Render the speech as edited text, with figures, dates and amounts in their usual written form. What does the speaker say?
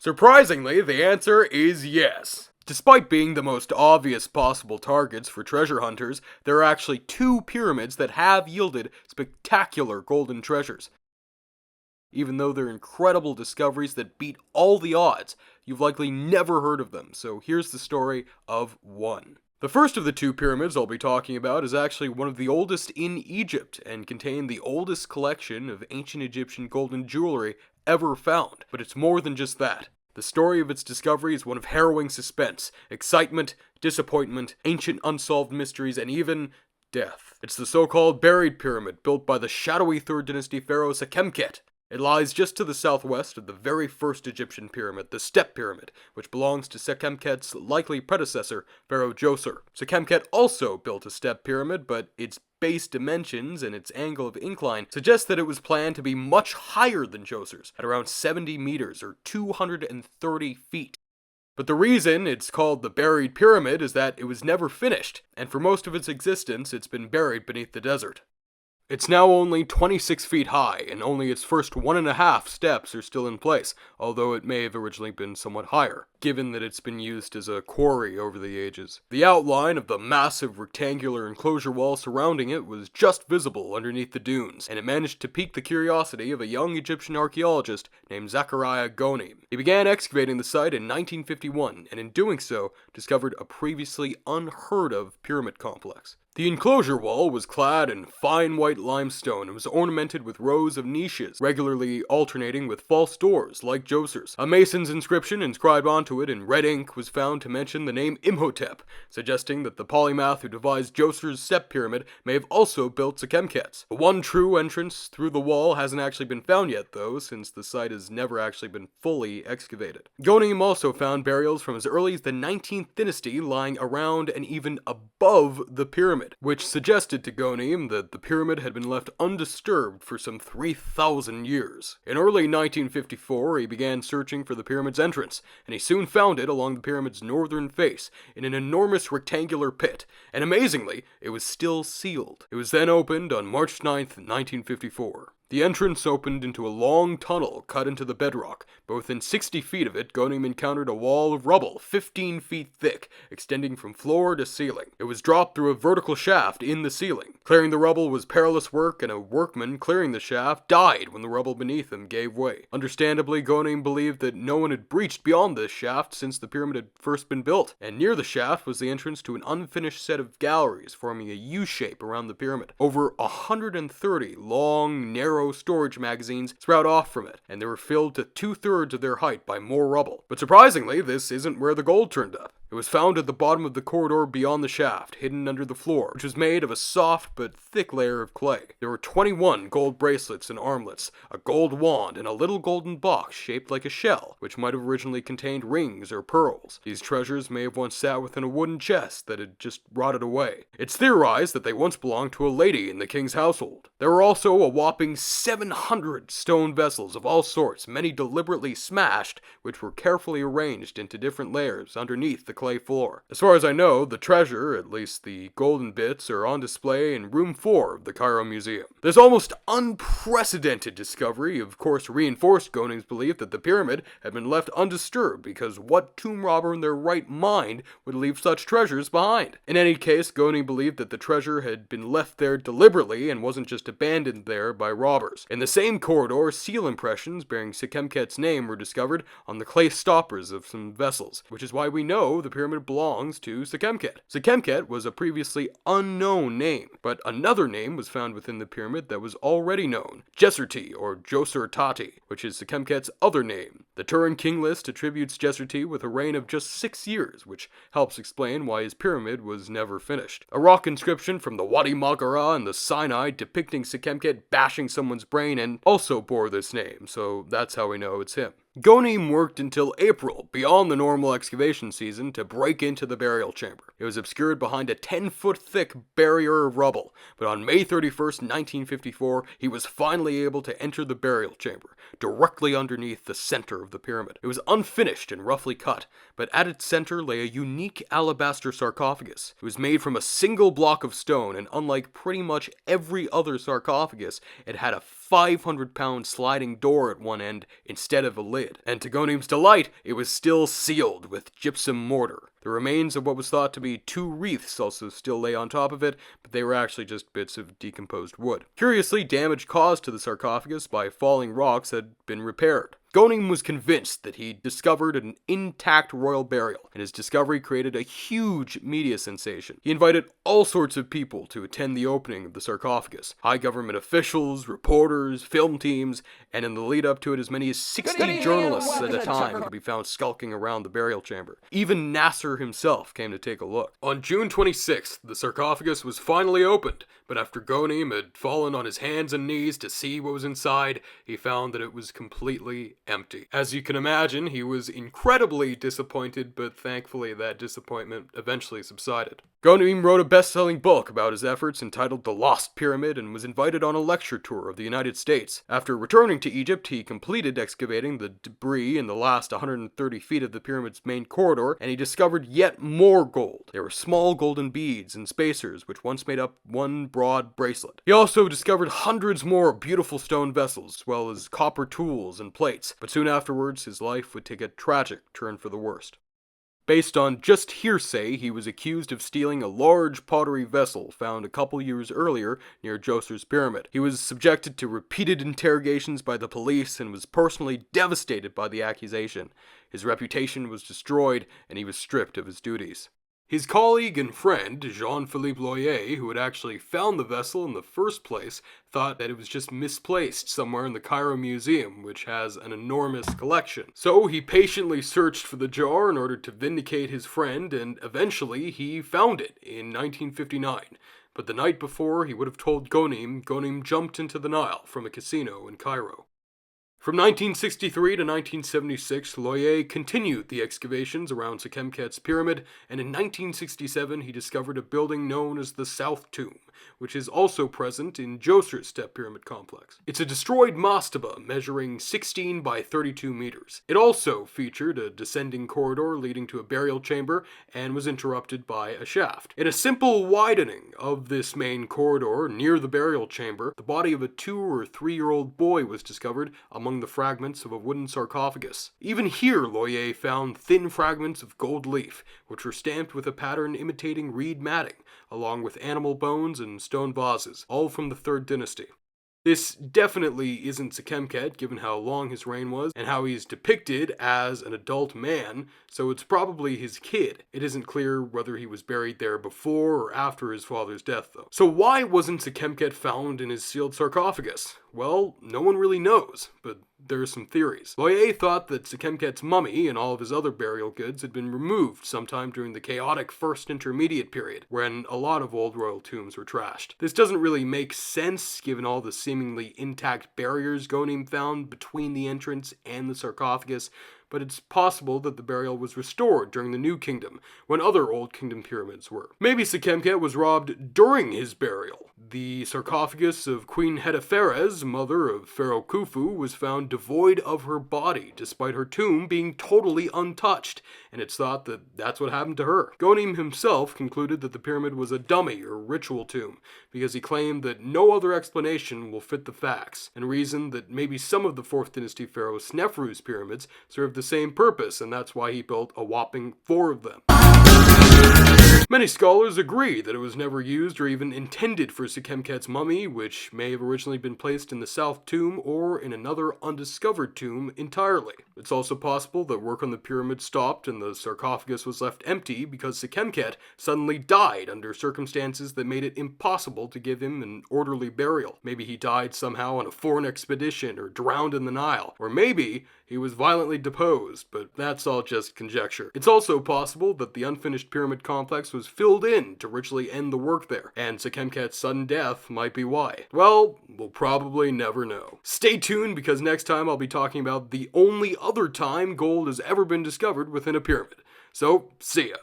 Surprisingly, the answer is yes. Despite being the most obvious possible targets for treasure hunters, there are actually two pyramids that have yielded spectacular golden treasures. Even though they're incredible discoveries that beat all the odds, you've likely never heard of them, so here's the story of one. The first of the two pyramids I'll be talking about is actually one of the oldest in Egypt and contained the oldest collection of ancient Egyptian golden jewelry ever found. But it's more than just that. The story of its discovery is one of harrowing suspense, excitement, disappointment, ancient unsolved mysteries, and even death. It's the so-called Buried Pyramid, built by the shadowy 3rd Dynasty pharaoh Sekhemkhet. It lies just to the southwest of the very first Egyptian pyramid, the Step Pyramid, which belongs to Sekhemkhet's likely predecessor, Pharaoh Djoser. Sekhemkhet also built a step pyramid, but its base dimensions and its angle of incline suggest that it was planned to be much higher than Djoser's, at around 70 meters or 230 feet. But the reason it's called the Buried Pyramid is that it was never finished, and for most of its existence it's been buried beneath the desert. It's now only 26 feet high, and only its first 1.5 steps are still in place, although it may have originally been somewhat higher, given that it's been used as a quarry over the ages. The outline of the massive rectangular enclosure wall surrounding it was just visible underneath the dunes, and it managed to pique the curiosity of a young Egyptian archaeologist named Zachariah Goneim. He began excavating the site in 1951, and in doing so, discovered a previously unheard of pyramid complex. The enclosure wall was clad in fine white limestone and was ornamented with rows of niches, regularly alternating with false doors like Djoser's. A mason's inscription inscribed onto it in red ink was found to mention the name Imhotep, suggesting that the polymath who devised Djoser's step pyramid may have also built Sekhemkhet's. The one true entrance through the wall hasn't actually been found yet though, since the site has never actually been fully excavated. Goneim also found burials from as early as the 19th dynasty lying around and even above the pyramid, which suggested to Goneim that the pyramid had been left undisturbed for some 3,000 years. In early 1954, he began searching for the pyramid's entrance, and he soon found it along the pyramid's northern face, in an enormous rectangular pit, and amazingly, it was still sealed. It was then opened on March 9th, 1954. The entrance opened into a long tunnel cut into the bedrock, but within 60 feet of it, Goneim encountered a wall of rubble 15 feet thick, extending from floor to ceiling. It was dropped through a vertical shaft in the ceiling. Clearing the rubble was perilous work, and a workman clearing the shaft died when the rubble beneath him gave way. Understandably, Goneim believed that no one had breached beyond this shaft since the pyramid had first been built, and near the shaft was the entrance to an unfinished set of galleries forming a U-shape around the pyramid. Over 130 long, narrow storage magazines sprout off from it, and they were filled to 2/3 of their height by more rubble. But surprisingly, this isn't where the gold turned up. It was found at the bottom of the corridor beyond the shaft, hidden under the floor, which was made of a soft but thick layer of clay. There were 21 gold bracelets and armlets, a gold wand, and a little golden box shaped like a shell, which might have originally contained rings or pearls. These treasures may have once sat within a wooden chest that had just rotted away. It's theorized that they once belonged to a lady in the king's household. There were also a whopping 700 stone vessels of all sorts, many deliberately smashed, which were carefully arranged into different layers underneath the clay floor. As far as I know, the treasure, at least the golden bits, are on display in room 4 of the Cairo Museum. This almost unprecedented discovery, of course, reinforced Goneim's belief that the pyramid had been left undisturbed, because what tomb robber in their right mind would leave such treasures behind? In any case, Goneim believed that the treasure had been left there deliberately and wasn't just abandoned there by robbers. In the same corridor, seal impressions bearing Sekhemkhet's name were discovered on the clay stoppers of some vessels, which is why we know the pyramid belongs to Sekhemkhet. Sekhemkhet was a previously unknown name, but another name was found within the pyramid that was already known, Djeserti or Djoser Tati, which is Sekhemkhet's other name. The Turin King list attributes Djeserti with a reign of just 6 years, which helps explain why his pyramid was never finished. A rock inscription from the Wadi Maghara in the Sinai depicting Sekhemkhet bashing someone's brain and also bore this name, so that's how we know it's him. Goneim worked until April, beyond the normal excavation season, to break into the burial chamber. It was obscured behind a 10-foot thick barrier of rubble, but on May 31st, 1954, he was finally able to enter the burial chamber, directly underneath the center of the pyramid. It was unfinished and roughly cut, but at its center lay a unique alabaster sarcophagus. It was made from a single block of stone, and unlike pretty much every other sarcophagus, it had a 500-pound sliding door at one end instead of a lid. And to Ghonaim's delight, it was still sealed with gypsum mortar. The remains of what was thought to be 2 wreaths also still lay on top of it, but they were actually just bits of decomposed wood. Curiously, damage caused to the sarcophagus by falling rocks had been repaired. Ghonaim was convinced that he discovered an intact royal burial, and his discovery created a huge media sensation. He invited all sorts of people to attend the opening of the sarcophagus. High government officials, reporters, film teams, and in the lead up to it as many as 60 journalists at a time could be found skulking around the burial chamber. Even Nasser himself came to take a look. On June 26th, the sarcophagus was finally opened, but after Ghonaim had fallen on his hands and knees to see what was inside, he found that it was completely empty. As you can imagine, he was incredibly disappointed, but thankfully that disappointment eventually subsided. Ghonaim wrote a best-selling book about his efforts entitled The Lost Pyramid and was invited on a lecture tour of the United States. After returning to Egypt, he completed excavating the debris in the last 130 feet of the pyramid's main corridor, and he discovered yet more gold. There were small golden beads and spacers, which once made up one broad bracelet. He also discovered hundreds more beautiful stone vessels, as well as copper tools and plates, but soon afterwards his life would take a tragic turn for the worst. Based on just hearsay, he was accused of stealing a large pottery vessel found a couple years earlier near Djoser's pyramid. He was subjected to repeated interrogations by the police and was personally devastated by the accusation. His reputation was destroyed, and he was stripped of his duties. His colleague and friend, Jean-Philippe Loyer, who had actually found the vessel in the first place, thought that it was just misplaced somewhere in the Cairo Museum, which has an enormous collection. So he patiently searched for the jar in order to vindicate his friend, and eventually he found it in 1959. But the night before he would have told Ghonaim, Ghonaim jumped into the Nile from a casino in Cairo. From 1963 to 1976, Loyer continued the excavations around Sekhemkhet's pyramid, and in 1967 he discovered a building known as the South Tomb, which is also present in Djoser's Step Pyramid complex. It's a destroyed mastaba measuring 16 by 32 meters. It also featured a descending corridor leading to a burial chamber and was interrupted by a shaft. In a simple widening of this main corridor near the burial chamber, the body of a 2 or 3-year-old boy was discovered among the fragments of a wooden sarcophagus. Even here, Loyer found thin fragments of gold leaf, which were stamped with a pattern imitating reed matting, along with animal bones and stone vases, all from the 3rd dynasty. This definitely isn't Sekhemkhet, given how long his reign was, and how he's depicted as an adult man, so it's probably his kid. It isn't clear whether he was buried there before or after his father's death, though. So why wasn't Sekhemkhet found in his sealed sarcophagus? Well, no one really knows, but there are some theories. Loyer thought that Sekhemkhet's mummy and all of his other burial goods had been removed sometime during the chaotic First Intermediate period, when a lot of old royal tombs were trashed. This doesn't really make sense, given all the seemingly intact barriers Ghonaim found between the entrance and the sarcophagus, but it's possible that the burial was restored during the New Kingdom, when other Old Kingdom pyramids were. Maybe Sekhemkhet was robbed during his burial. The sarcophagus of Queen Hetepheres, mother of Pharaoh Khufu, was found devoid of her body, despite her tomb being totally untouched, and it's thought that that's what happened to her. Ghonaim himself concluded that the pyramid was a dummy or ritual tomb, because he claimed that no other explanation will fit the facts, and reasoned that maybe some of the 4th dynasty pharaoh Snefru's pyramids served the same purpose, and that's why he built a whopping 4 of them. Many scholars agree that it was never used or even intended for Sekhemkhet's mummy, which may have originally been placed in the South Tomb or in another undiscovered tomb entirely. It's also possible that work on the pyramid stopped and the sarcophagus was left empty because Sekhemkhet suddenly died under circumstances that made it impossible to give him an orderly burial. Maybe he died somehow on a foreign expedition or drowned in the Nile, or maybe he was violently deposed, but that's all just conjecture. It's also possible that the unfinished pyramid complex was filled in to ritually end the work there, and Sekhemkhet's sudden death might be why. Well, we'll probably never know. Stay tuned, because next time I'll be talking about the only other time gold has ever been discovered within a pyramid. So, see ya.